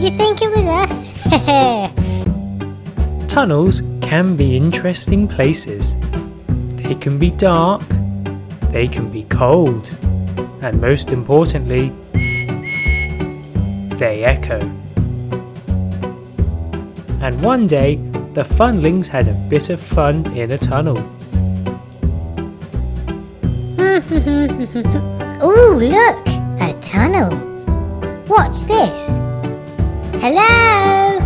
Did you think it was us? Tunnels can be interesting places. They can be dark, they can be cold, and most importantly, they echo. And one day, the Funlings had a bit of fun in a tunnel. Ooh, look! A tunnel. Watch this. Hello?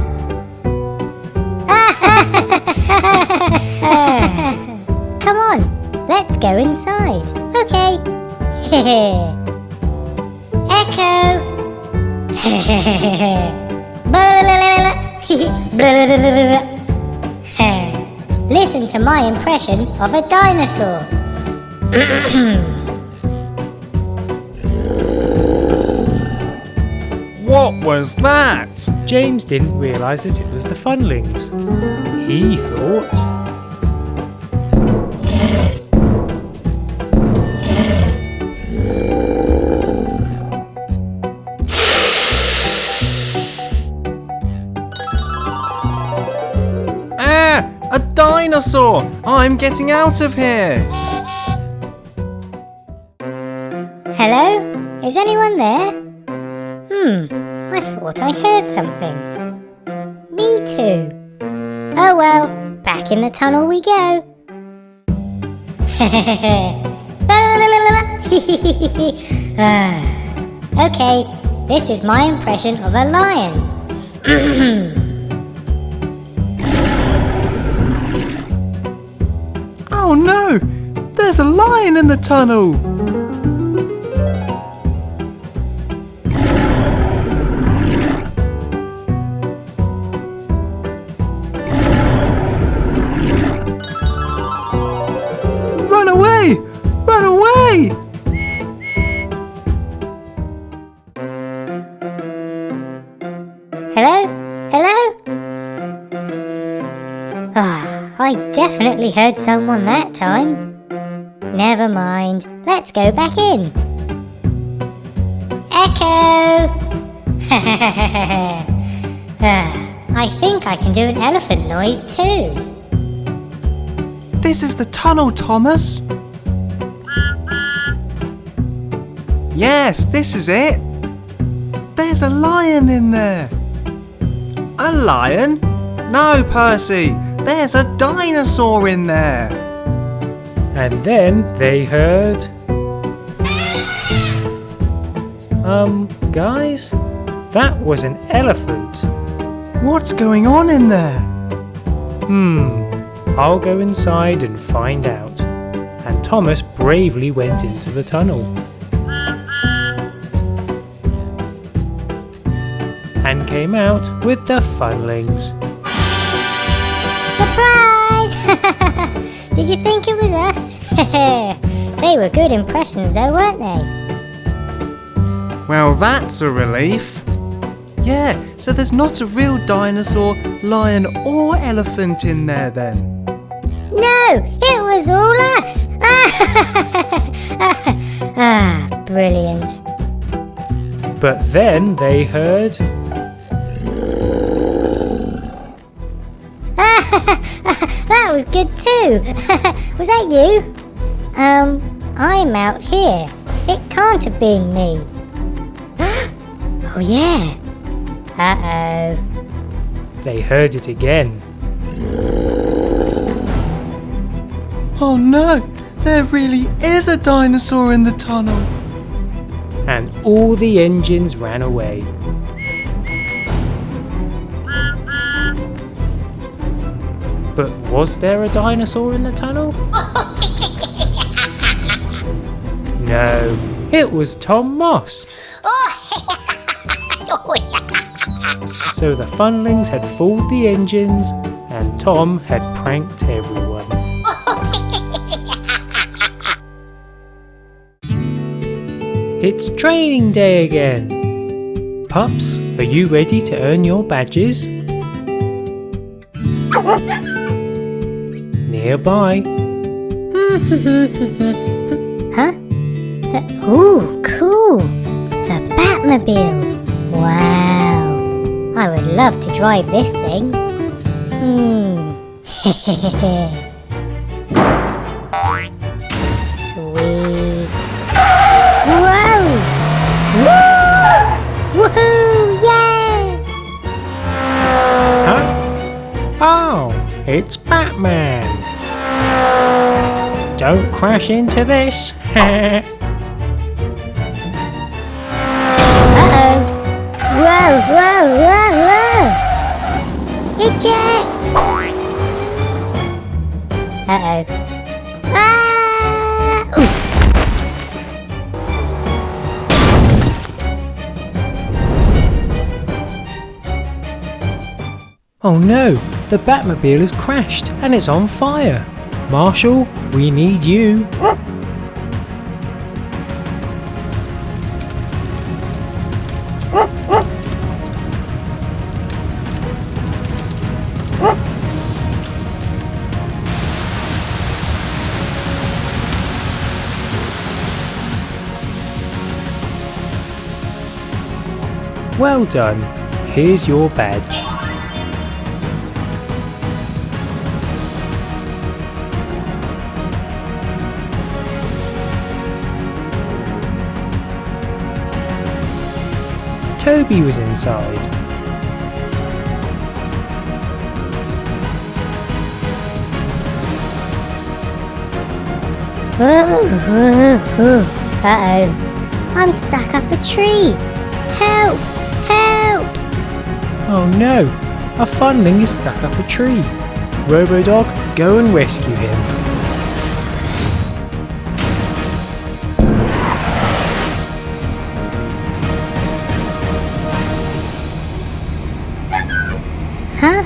Come on, let's go inside. Okay. Echo. Listen to my impression of a dinosaur. What was that? James didn't realise that it was the Funlings. He thought... A dinosaur! I'm getting out of here! Hello? Is anyone there? I thought I heard something. Me too. Oh well, back in the tunnel we go. Okay, this is my impression of a lion. Oh no! There's a lion in the tunnel! Run away! Run away! Hello? Hello? I definitely heard someone that time. Never mind. Let's go back in. Echo! I think I can do an elephant noise too. This is the tunnel, Thomas. Yes, this is it. There's a lion in there. A lion? No, Percy. There's a dinosaur in there. And then they heard... guys? That was an elephant. What's going on in there? I'll go inside and find out. And Thomas bravely went into the tunnel. And came out with the Funlings. Surprise! Did you think it was us? They were good impressions though, weren't they? Well, that's a relief. Yeah, so there's not a real dinosaur, lion or elephant in there then. No, it was all us! Brilliant. But then they heard... That was good too. Was that you? I'm out here. It can't have been me. Oh yeah. Uh-oh. They heard it again. Oh no, there really is a dinosaur in the tunnel. And all the engines ran away. But was there a dinosaur in the tunnel? No, it was Tom Moss. So the Funlings had fooled the engines and Tom had pranked everyone. It's training day again. Pups, are you ready to earn your badges? Nearby. Huh? Ooh, cool. The Batmobile. Wow. I would love to drive this thing. Sweet. Whoa! Woo! Woohoo! Yeah! Huh? Oh, it's Batman. Don't crash into this. Whoa, whoa, whoa, whoa! Eject! Uh-oh. Ah! Oof. Oh no, the Batmobile has crashed and it's on fire. Marshall, we need you. Well done. Here's your badge. Toby was inside. Uh-oh. I'm stuck up a tree. Help! Help! Oh no, a Funling is stuck up a tree. Robo-Dog, go and rescue him. Huh?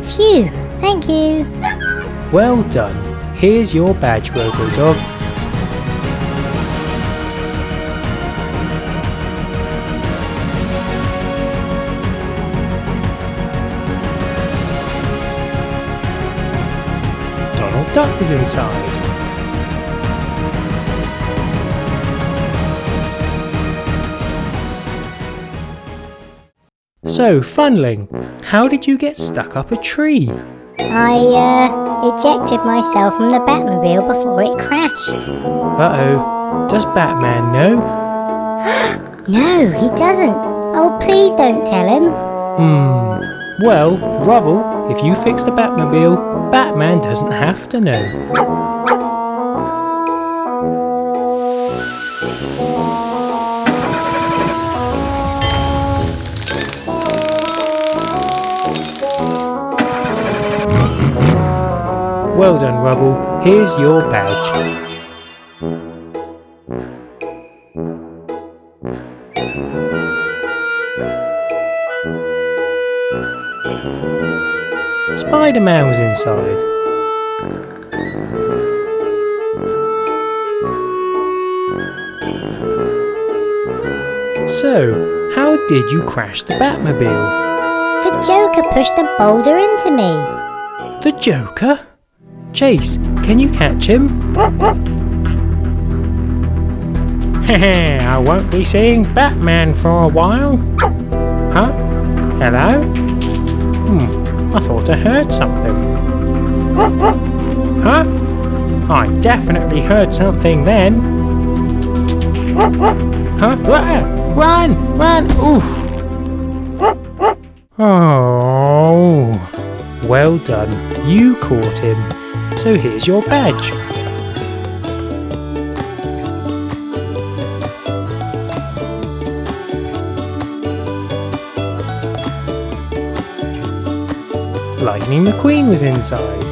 Phew, thank you. Well done. Here's your badge, Robo-Dog. Donald Duck is inside. So, Funling, how did you get stuck up a tree? I ejected myself from the Batmobile before it crashed. Uh-oh. Does Batman know? No, he doesn't. Oh, please don't tell him. Well, Rubble, if you fix the Batmobile, Batman doesn't have to know. Well done, Rubble. Here's your badge. Spider-Man was inside. So, how did you crash the Batmobile? The Joker pushed a boulder into me. The Joker? Chase, can you catch him? Heh, I won't be seeing Batman for a while. Huh? Hello? I thought I heard something. Huh? I definitely heard something then. Huh? Run! Run! Oof! Oh. Well done. You caught him. So here's your badge. Lightning McQueen was inside.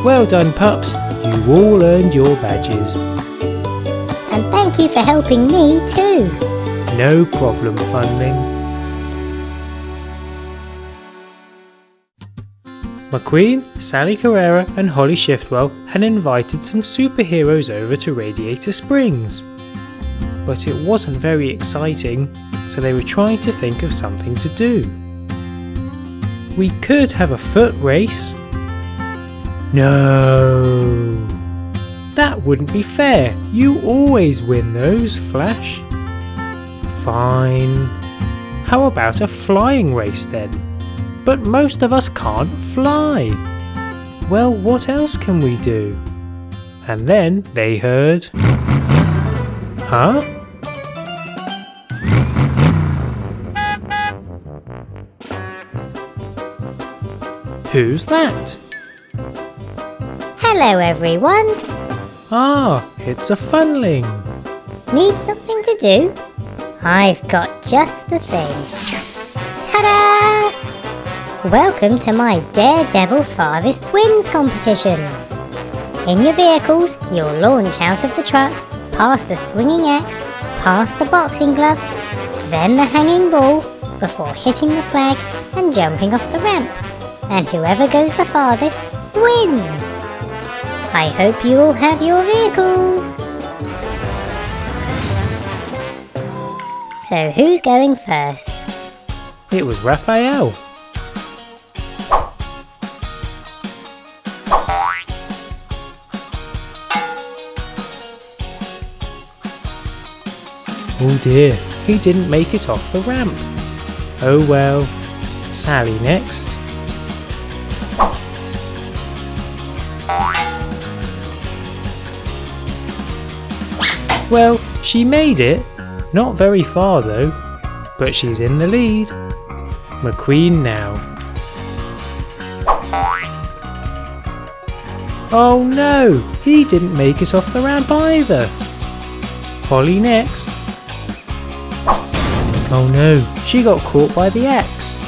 Well done, pups. You all earned your badges. And thank you for helping me too. No problem, Funling. McQueen, Sally Carrera and Holly Shiftwell had invited some superheroes over to Radiator Springs. But it wasn't very exciting, so they were trying to think of something to do. We could have a foot race. No. That wouldn't be fair. You always win those, Flash. Fine. How about a flying race then? But most of us can't fly. Well, what else can we do? And then they heard... Huh? Who's that? Hello everyone. Ah, it's a Funling. Need something to do? I've got just the thing. Ta-da! Welcome to my Daredevil Farthest Winds competition. In your vehicles, you'll launch out of the truck, past the swinging axe, past the boxing gloves, then the hanging ball, before hitting the flag and jumping off the ramp. And whoever goes the farthest wins. I hope you all have your vehicles. So who's going first? It was Raphael. Oh dear, he didn't make it off the ramp. Oh well. Sally next. Well, she made it. Not very far though, but she's in the lead. McQueen now. Oh no, he didn't make it off the ramp either. Holly next. Oh no, she got caught by the axe.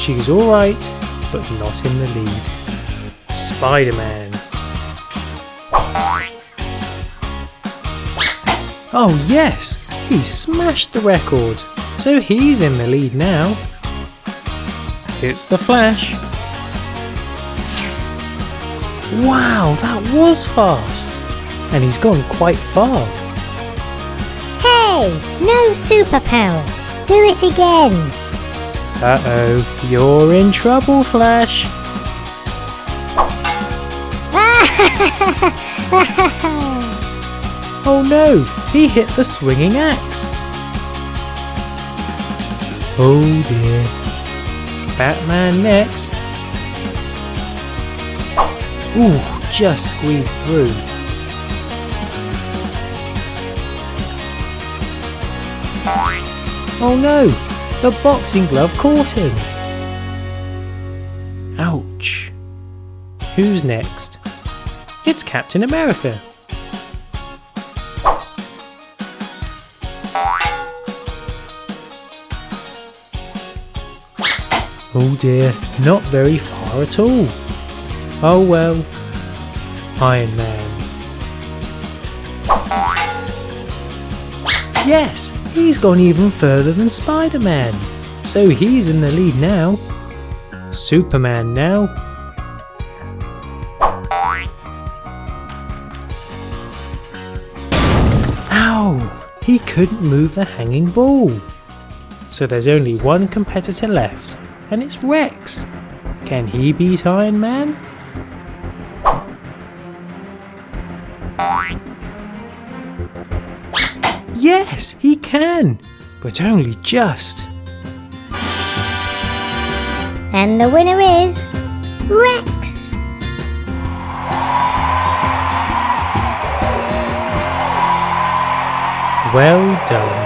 She's alright, but not in the lead. Spider-Man. Oh yes, he smashed the record, so he's in the lead now. It's the Flash. Wow, that was fast, and he's gone quite far. Hey, no superpowers. Do it again. Uh-oh, you're in trouble, Flash. Oh no, he hit the swinging axe. Oh dear. Batman next. Ooh, just squeezed through. Oh no, the boxing glove caught him. Ouch. Who's next? It's Captain America. Oh dear, not very far at all. Oh well. Iron Man. Yes, he's gone even further than Spider-Man. So he's in the lead now. Superman now. Ow! He couldn't move the hanging ball. So there's only one competitor left. And it's Rex. Can he beat Iron Man? Yes, he can, but only just. And the winner is Rex. Well done.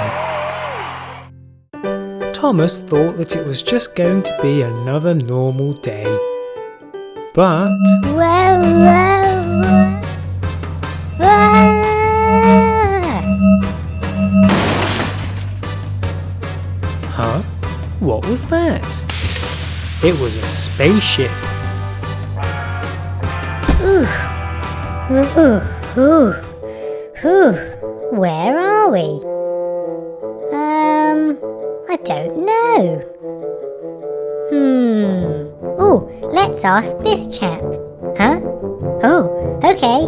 Thomas thought that it was just going to be another normal day. But... Huh? What was that? It was a spaceship. Where are we? I don't know. Oh, let's ask this chap. Huh? Oh, okay.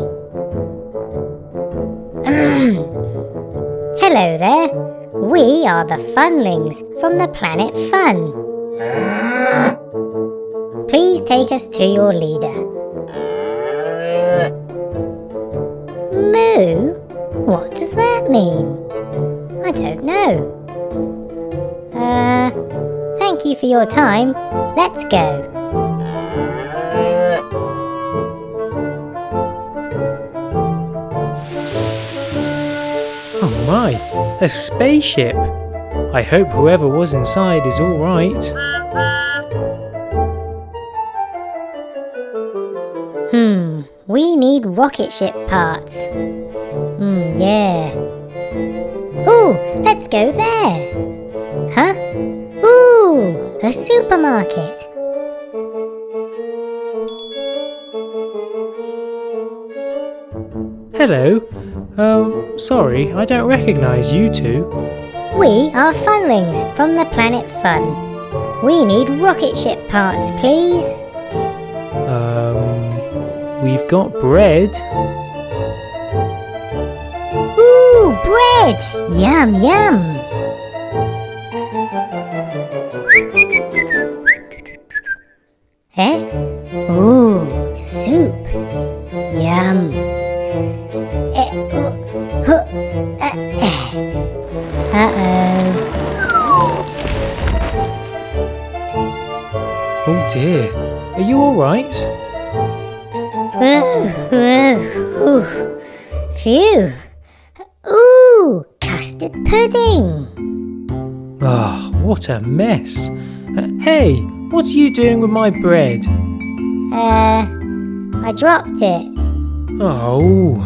Hello there. We We are the Funlings from the planet Fun. Please take us to your leader. Moo? What does that mean? I don't know. Thank you for your time. Let's go. Oh my, a spaceship! I hope whoever was inside is alright. We need rocket ship parts. Yeah. Ooh, let's go there. Huh? Ooh, a supermarket. Hello. Sorry, I don't recognise you two. We are Funlings from the planet Fun. We need rocket ship parts, please. We've got bread. Ooh, bread! Yum, yum! Eh? Ooh, soup. Yum. Oh dear, are you alright? Phew. Ooh, custard pudding. Ah, what a mess. Hey, what are you doing with my bread? I dropped it. Oh.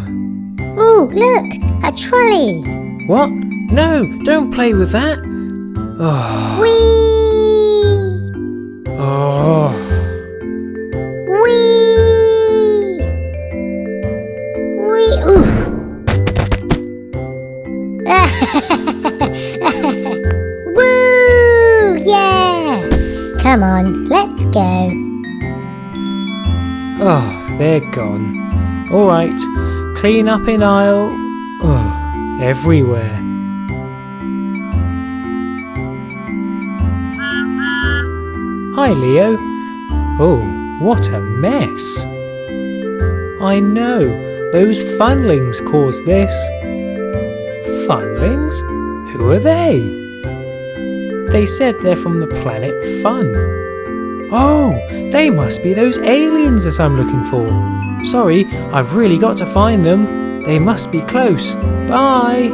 Ooh, look, a trolley. What? No, don't play with that. Oh. Whee! Oh. Whee! Whee! Oof! Woo! Yeah! Come on, let's go. Oh, they're gone. Alright, clean up in aisle. Oh, everywhere. Hi, Leo. Oh, what a mess. I know, those Funlings caused this. Funlings? Who are they? They said they're from the planet Fun. Oh, they must be those aliens that I'm looking for. Sorry, I've really got to find them. They must be close. Bye.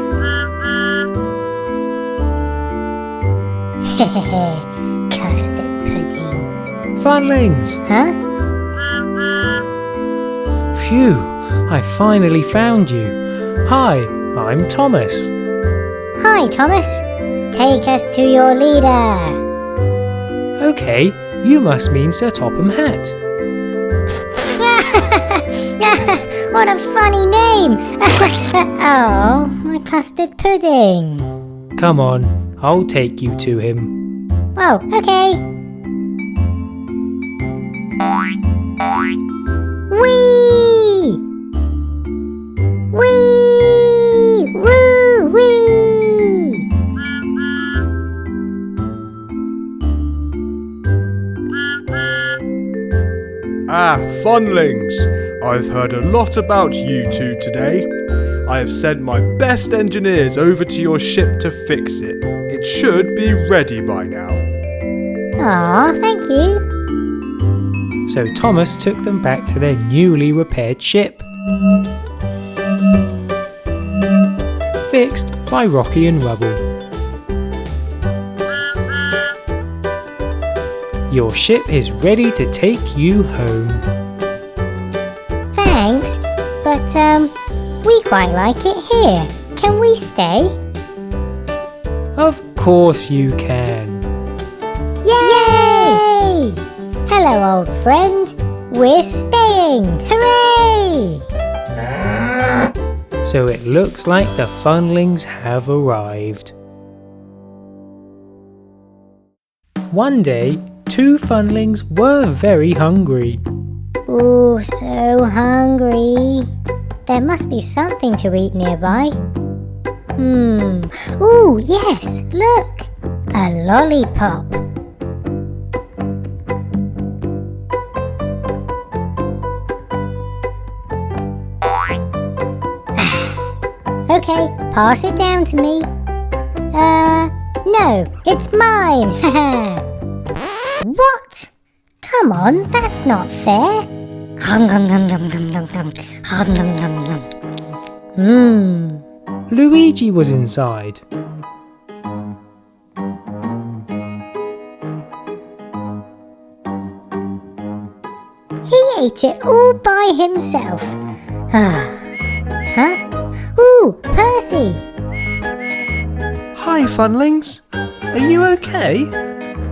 Custard pudding. Funlings! Huh? Phew, I finally found you. Hi, I'm Thomas. Hi, Thomas. Take us to your leader. Okay, you must mean Sir Topham Hatt. What a funny name! Oh, my custard pudding. Come on, I'll take you to him. Oh, okay. Whee! Whee! Woo! Wee! Ah, Funlings! I've heard a lot about you two today. I have sent my best engineers over to your ship to fix it. It should be ready by now. Aw, thank you. So Thomas took them back to their newly repaired ship. Fixed by Rocky and Rubble. Your ship is ready to take you home. Thanks, but we quite like it here. Can we stay? Of course you can. Yay! Hello, old friend. We're staying. Hooray! So it looks like the Funlings have arrived. One day, two Funlings were very hungry. Ooh, so hungry. There must be something to eat nearby. Ooh, yes, look! A lollipop. Okay, pass it down to me. No, it's mine. What? Come on, that's not fair. Luigi was inside. He ate it all by himself. Huh? Ooh, Percy! Hi, Funlings. Are you okay?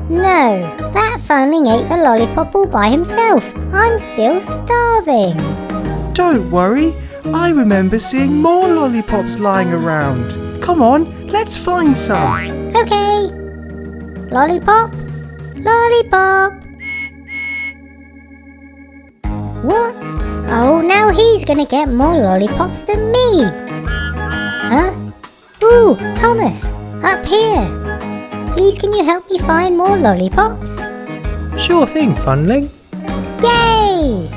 No, that Funling ate the lollipop all by himself. I'm still starving. Don't worry. I remember seeing more lollipops lying around. Come on, let's find some. Okay. Lollipop? Lollipop! What? Oh, now he's gonna get more lollipops than me. Huh? Ooh, Thomas, up here. Please can you help me find more lollipops? Sure thing, Funling. Yay!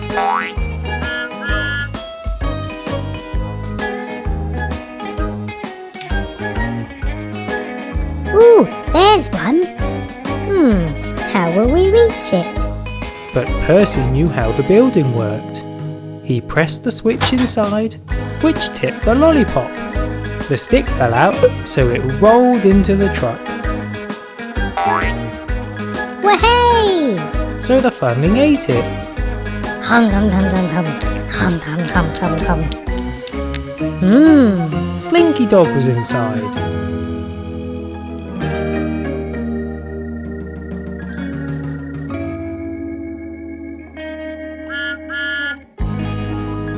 Ooh, there's one. How will we reach it? But Percy knew how the building worked. He pressed the switch inside, which tipped the lollipop. The stick fell out, so it rolled into the truck. Wahey! So the Funling ate it. Hum hum hum hum hum. Hum hum hum hum hum. Slinky Dog was inside.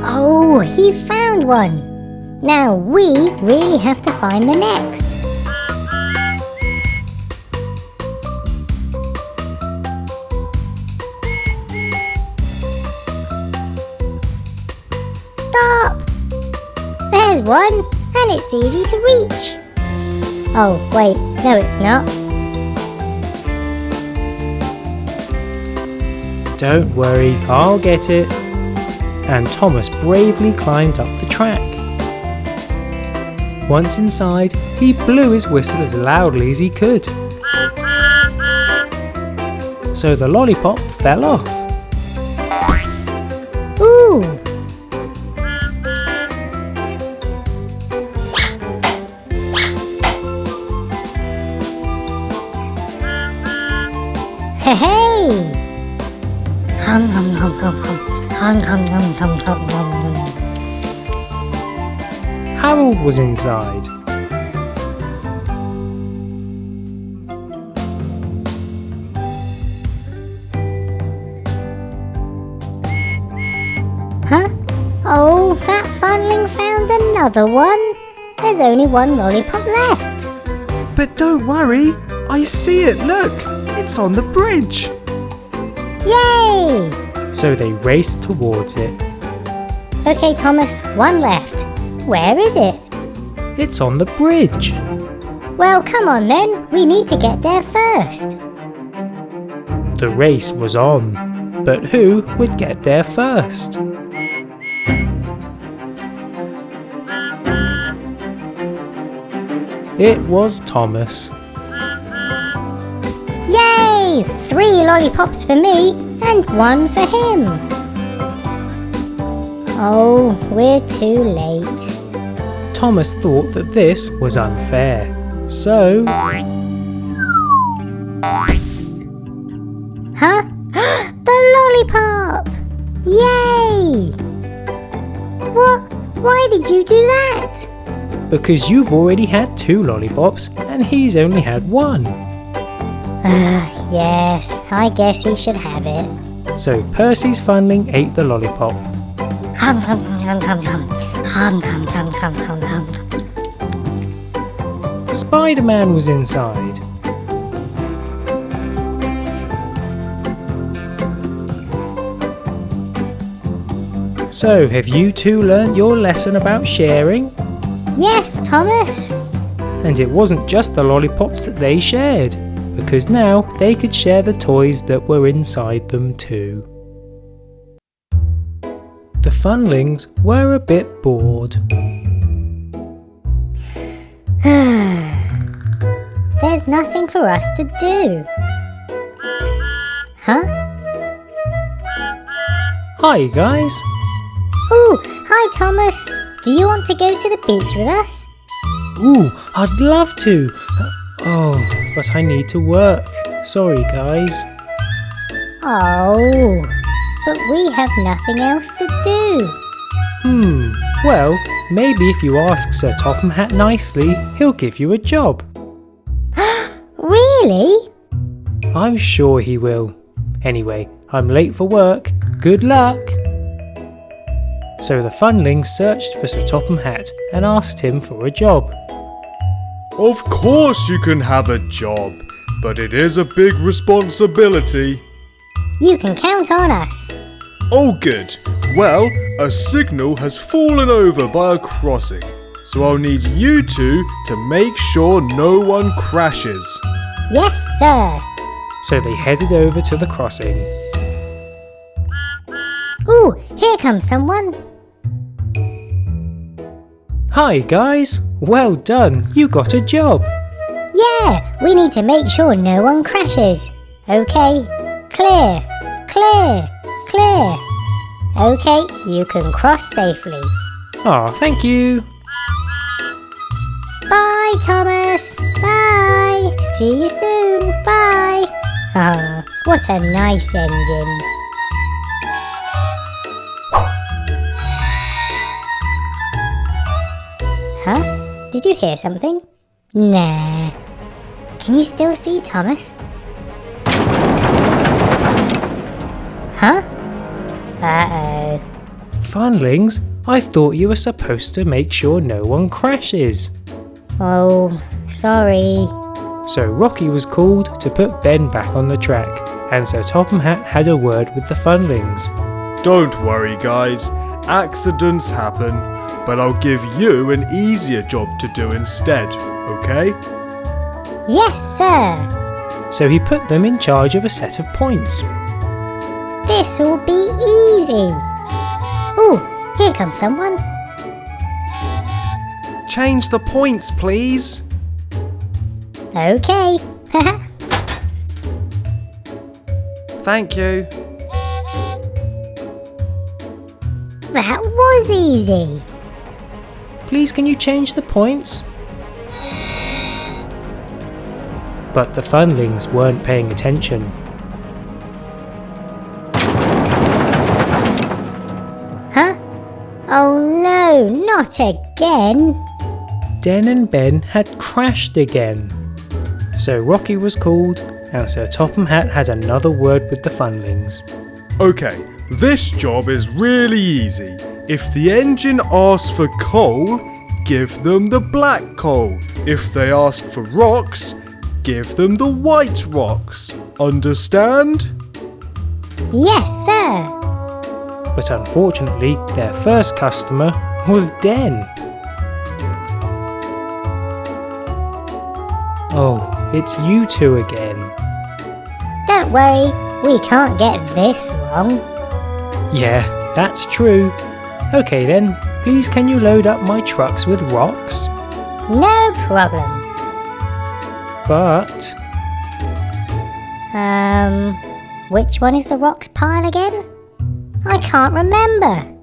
Oh, he found one. Now we really have to find the next. Stop! There's one, and it's easy to reach. Oh, wait, no it's not. Don't worry, I'll get it. And Thomas bravely climbed up the track. Once inside, he blew his whistle as loudly as he could. So the lollipop fell off. Ooh! Hey! Hum hum hum hum hum. Hum hum hum hum hum hum. Harold was inside. Huh? Oh, that Funling found another one. There's only one lollipop left. But don't worry. I see it. Look, it's on the bridge. Yay! So they raced towards it. Okay, Thomas, one left. Where is it? It's on the bridge. Well, come on then. We need to get there first. The race was on, but who would get there first? It was Thomas. Yay! 3 lollipops for me and 1 for him. Oh, we're too late. Thomas thought that this was unfair, so Huh? The lollipop! Yay! What? Why did you do that? because you've already had 2 lollipops and he's only had 1. Yes, I guess he should have it. So Percy's Funling ate the lollipop. Hum, hum, hum, hum, hum. Hum, hum, hum, hum, hum, hum. Spider-Man was inside. So, have you two learnt your lesson about sharing? Yes, Thomas. And it wasn't just the lollipops that they shared, because now they could share the toys that were inside them too. The Funlings were a bit bored. There's nothing for us to do. Huh? Hi guys! Oh, hi Thomas. Do you want to go to the beach with us? Ooh, I'd love to! Oh, but I need to work. Sorry guys. Oh, but we have nothing else to do. Well, maybe if you ask Sir Topham Hatt nicely, he'll give you a job. Really? I'm sure he will. Anyway, I'm late for work. Good luck! So the Funlings searched for Sir Topham Hatt and asked him for a job. Of course you can have a job, but it is a big responsibility. You can count on us. Oh good. Well, a signal has fallen over by a crossing, so I'll need you two to make sure no one crashes. Yes, sir. So they headed over to the crossing. Ooh, here comes someone. Hi guys! Well done, you got a job! Yeah, we need to make sure no one crashes. Okay, clear, clear, clear. Okay, you can cross safely. Aw, thank you! Bye, Thomas. Bye. See you soon. Bye. Ah, what a nice engine. Huh? Did you hear something? Nah. Can you still see Thomas? Huh? Uh-oh. Funlings, I thought you were supposed to make sure no one crashes. Oh, sorry. So Rocky was called to put Ben back on the track, and so Topham Hatt had a word with the Funlings. Don't worry guys, accidents happen, but I'll give you an easier job to do instead, okay? Yes, sir. So he put them in charge of a set of points. This'll be easy. Ooh, here comes someone. Change the points, please. Okay. Thank you. That was easy. Please can you change the points? But the Funlings weren't paying attention. Huh? Oh no, not again. Den and Ben had crashed again. So Rocky was called, and Sir Topham Hatt had another word with the Funlings. Okay, this job is really easy. If the engine asks for coal, give them the black coal. If they ask for rocks, give them the white rocks. Understand? Yes, sir. But unfortunately, their first customer was Den. Oh, it's you two again. Don't worry, we can't get this wrong. Yeah, that's true. Okay then, please can you load up my trucks with rocks? No problem. But... which one is the rocks pile again? I can't remember.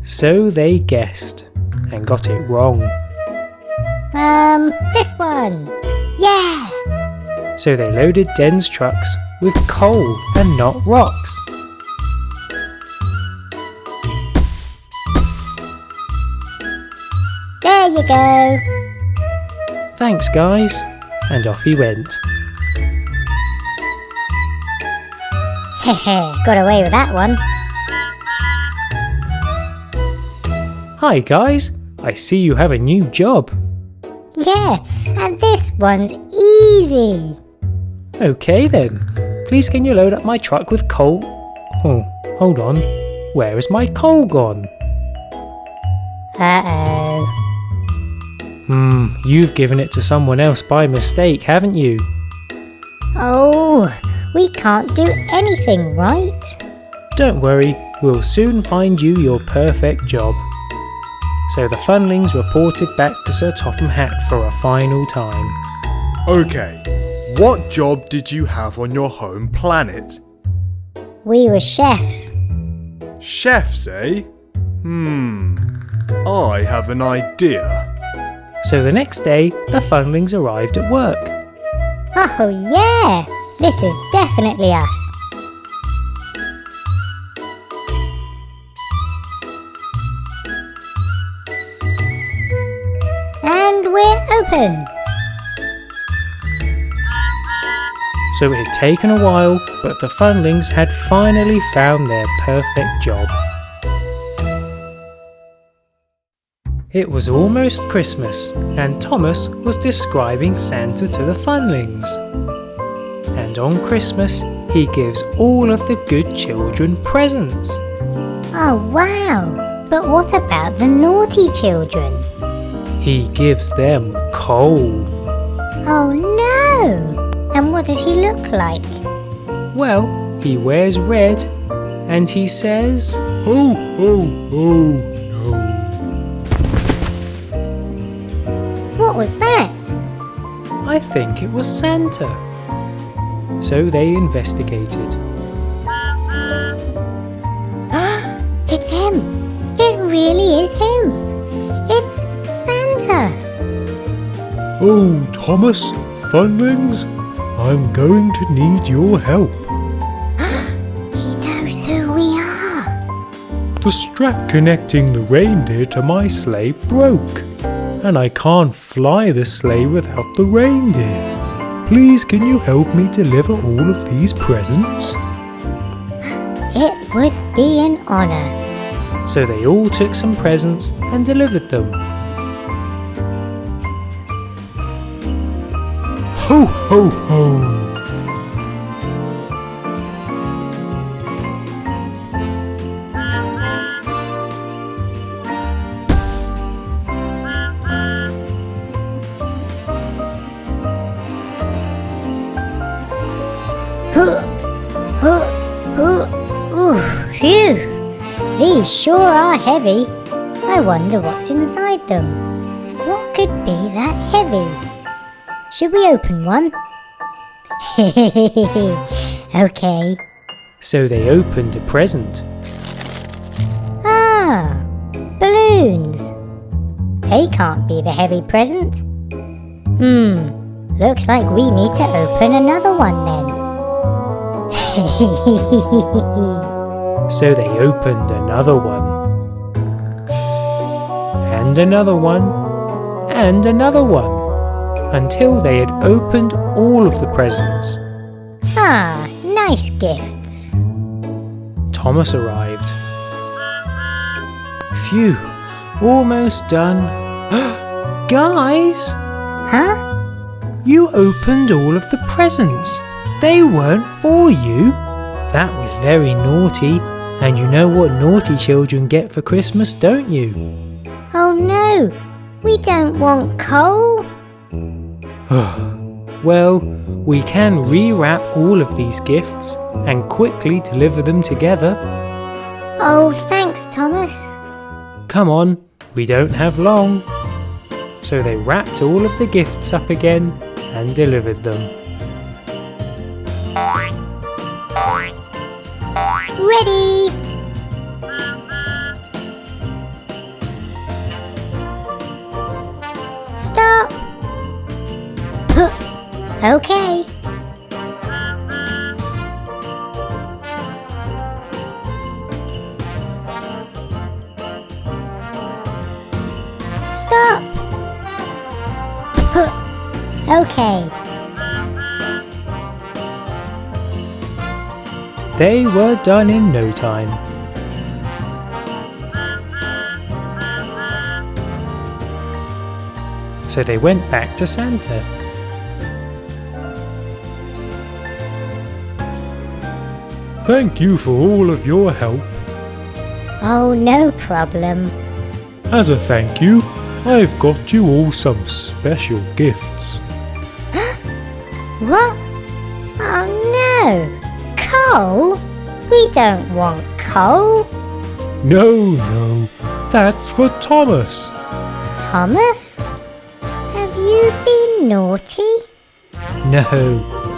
So they guessed, and got it wrong. This one. Yeah! So they loaded Den's trucks with coal and not rocks. There you go. Thanks guys, and off he went. Hehe, got away with that one. Hi guys, I see you have a new job. Yeah, and this one's easy. Okay then, please can you load up my truck with coal? Oh, hold on, where is my coal gone? Uh-oh. You've given it to someone else by mistake, haven't you? Oh, we can't do anything, right? Don't worry, we'll soon find you your perfect job. So the Funlings reported back to Sir Topham Hatt for a final time. Okay, what job did you have on your home planet? We were chefs. Chefs, eh? I have an idea. So the next day, the Funlings arrived at work. Oh yeah, this is definitely us. And we're open. So it had taken a while, but the Funlings had finally found their perfect job. It was almost Christmas, and Thomas was describing Santa to the Funlings. And on Christmas, he gives all of the good children presents. Oh wow, but what about the naughty children? He gives them coal. Oh no! And what does he look like? Well, he wears red, and he says, Oh, no. What was that? I think it was Santa. So they investigated. It's him! It really is him! It's Santa! Oh, Thomas, Funlings, I'm going to need your help. He knows who we are! The strap connecting the reindeer to my sleigh broke, and I can't fly the sleigh without the reindeer. Please, can you help me deliver all of these presents? It would be an honour. So they all took some presents and delivered them. Ho, ho, ho! Phew! These sure are heavy. I wonder what's inside them. What could be that heavy? Should we open one? Okay. So they opened a present. Ah, balloons. They can't be the heavy present. Looks like we need to open another one then. So they opened another one. And another one. And another one. Until they had opened all of the presents. Ah, nice gifts. Thomas arrived. Phew, almost done. Guys, Huh? you opened all of the presents. They weren't for you. That was very naughty. And you know what naughty children get for Christmas, don't you? Oh no, we don't want coal. Well, we can rewrap all of these gifts and quickly deliver them together. Oh, thanks, Thomas. Come on, we don't have long. So they wrapped all of the gifts up again and delivered them. Ready! Stop! Okay. Stop! Okay. They were done in no time. So they went back to Santa. Thank you for all of your help. Oh, no problem. As a thank you, I've got you all some special gifts. What? Oh no! Coal? We don't want coal. No, that's for Thomas. Thomas? Have you been naughty? No,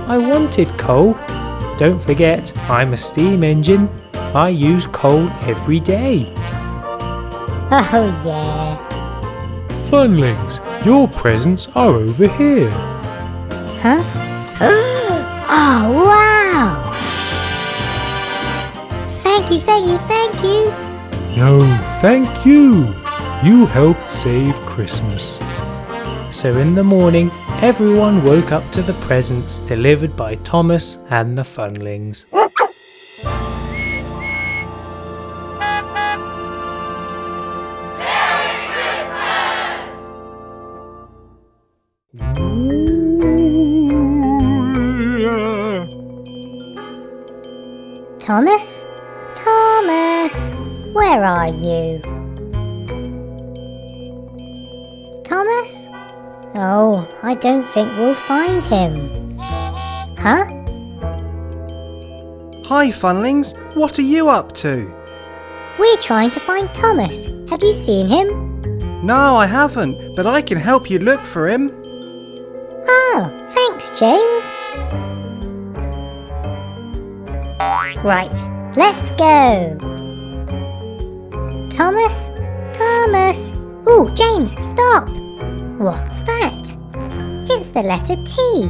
I wanted coal. Don't forget, I'm a steam engine. I use coal every day. Oh yeah. Funlings, your presents are over here. Huh? Oh wow! Thank you. No, thank you. You helped save Christmas. So in the morning, everyone woke up to the presents delivered by Thomas and the Funlings. Thomas? Thomas! Where are you? Thomas? Oh, I don't think we'll find him. Huh? Hi, Funlings. What are you up to? We're trying to find Thomas. Have you seen him? No, I haven't, but I can help you look for him. Oh, thanks, James. Right, let's go. Thomas? Thomas? Ooh, James, stop! What's that? It's the letter T.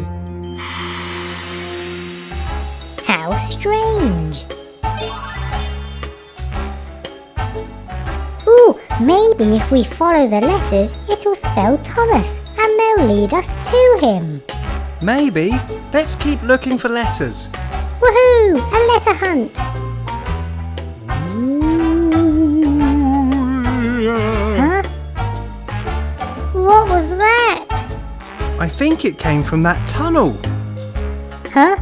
How strange. Ooh, maybe if we follow the letters, it'll spell Thomas and they'll lead us to him. Maybe. Let's keep looking for letters. Woohoo! A letter hunt! Huh? What was that? I think it came from that tunnel. Huh?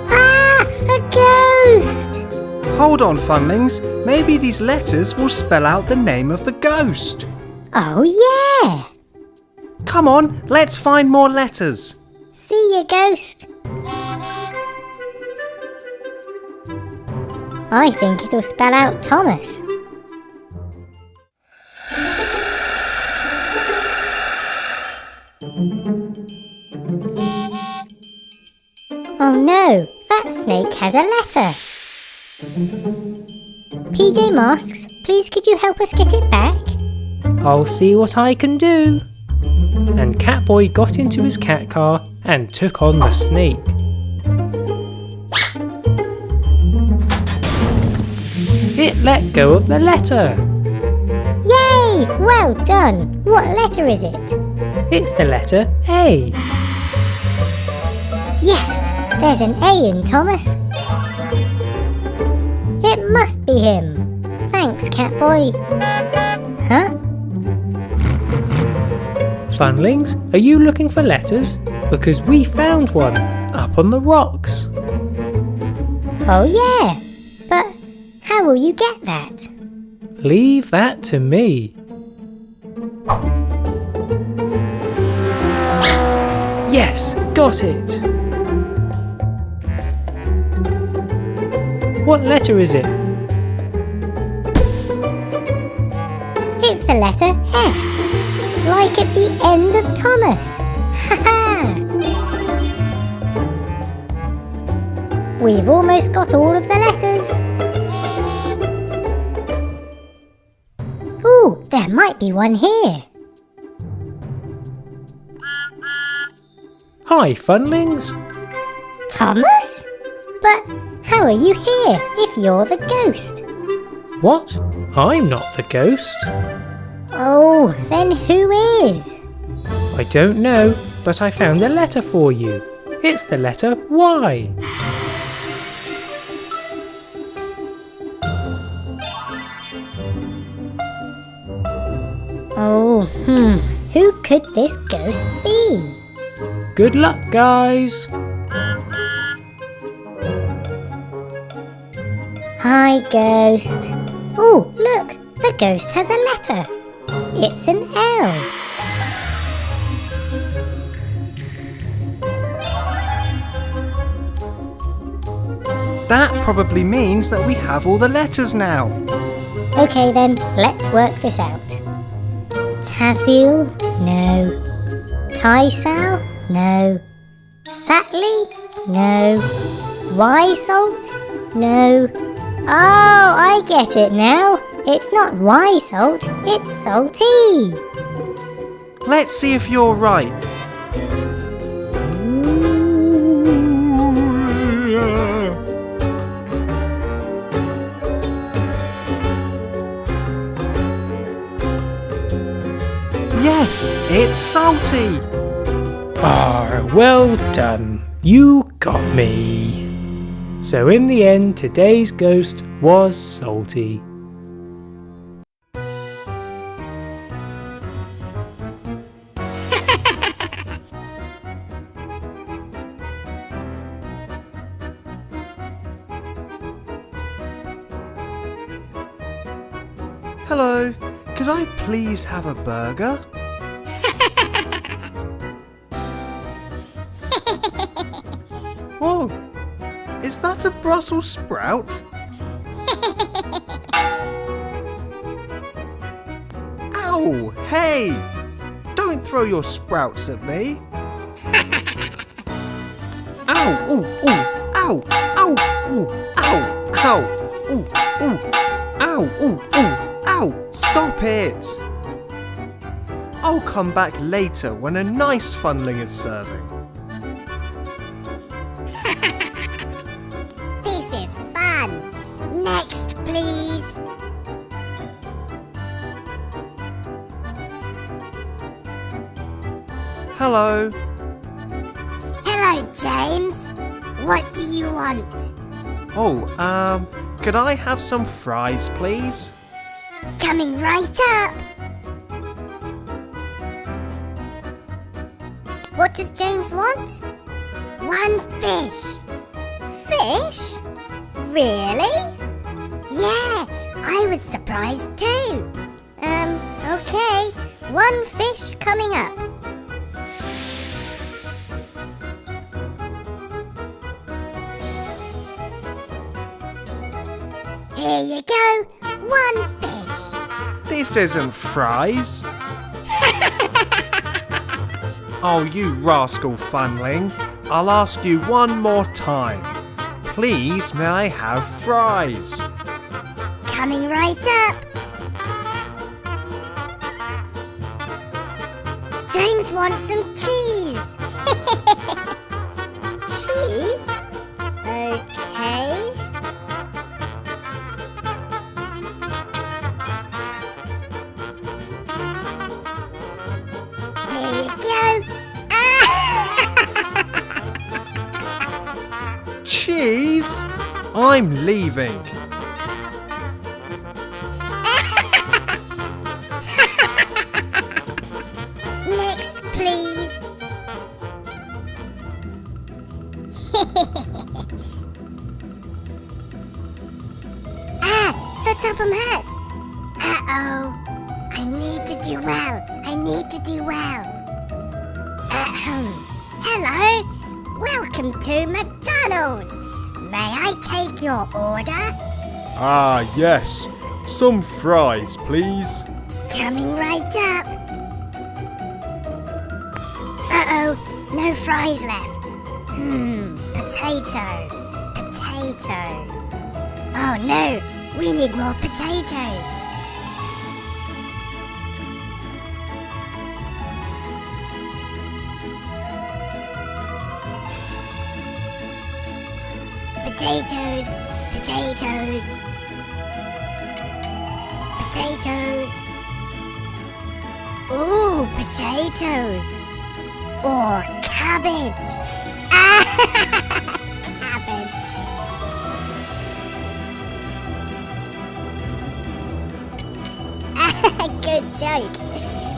Ah! A ghost! Hold on, Funlings. Maybe these letters will spell out the name of the ghost. Oh yeah! Come on, let's find more letters. See you, ghost. I think it'll spell out Thomas. Oh no, that snake has a letter. PJ Masks, please could you help us get it back? I'll see what I can do. And Catboy got into his cat car and took on the snake. It let go of the letter. Yay! Well done. What letter is it? It's the letter A. Yes, there's an A in Thomas. It must be him. Thanks, Catboy. Huh? Funlings, are you looking for letters? Because we found one up on the rocks. Oh yeah, but how will you get that? Leave that to me. Yes, got it. What letter is it? It's the letter S, like at the end of Thomas. Ha-ha! We've almost got all of the letters. Ooh, there might be one here. Hi, Funlings. Thomas? But how are you here if you're the ghost? What? I'm not the ghost. Oh, then who is? I don't know, but I found a letter for you. It's the letter Y. Oh, who could this ghost be? Good luck, guys. Hi, ghost. Oh, look, the ghost has a letter. It's an L. That probably means that we have all the letters now. Okay then, let's work this out. Tazil? No. Tysal? No. Satley? No. Y-Salt? No. Oh, I get it now. It's not Y-Salt, it's Salty. Let's see if you're right. Yes, it's Salty. Ah, well done. You got me. So in the end, today's ghost was Salty. Hello, could I please have a burger? Whoa, is that a Brussels sprout? Ow, hey! Don't throw your sprouts at me. Ow, ooh, ooh, ow, ow, ooh, ow, ow, ooh, ooh, ow, ooh, ooh, ow, stop it! I'll come back later when a nice funling is serving. This is fun. Next, please. Hello. Hello, James. What do you want? Oh, could I have some fries, please? Coming right up. What does James want? One fish. Fish? Really? Yeah, I was surprised too. Okay. One fish coming up. Here you go. One fish. This isn't fries. Oh, you rascal funling. I'll ask you one more time. Please, may I have fries? Coming right up. James wants some cheese. Cheese? Okay. Here you go. Cheese? I'm leaving. Next, please. The Topham hat. Uh-oh. I need to do well. Hello. Welcome to McDonald's. May I take your order? Ah, yes. Some fries, please. Coming right up. Uh-oh, no fries left. Potato. Oh no, we need more potatoes. Potatoes. Ooh, potatoes. Or cabbage. Cabbage. Good joke.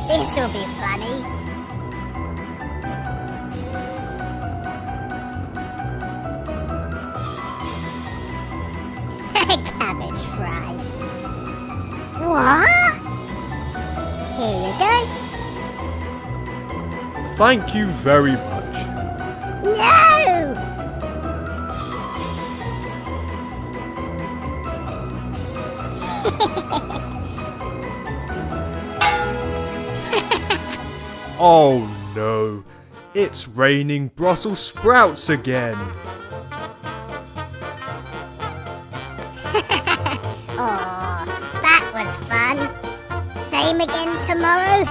This'll be funny. Cabbage fries. What? Here you go. Thank you very much. No! Oh no, it's raining Brussels sprouts again. Oh, that was fun. Same again tomorrow.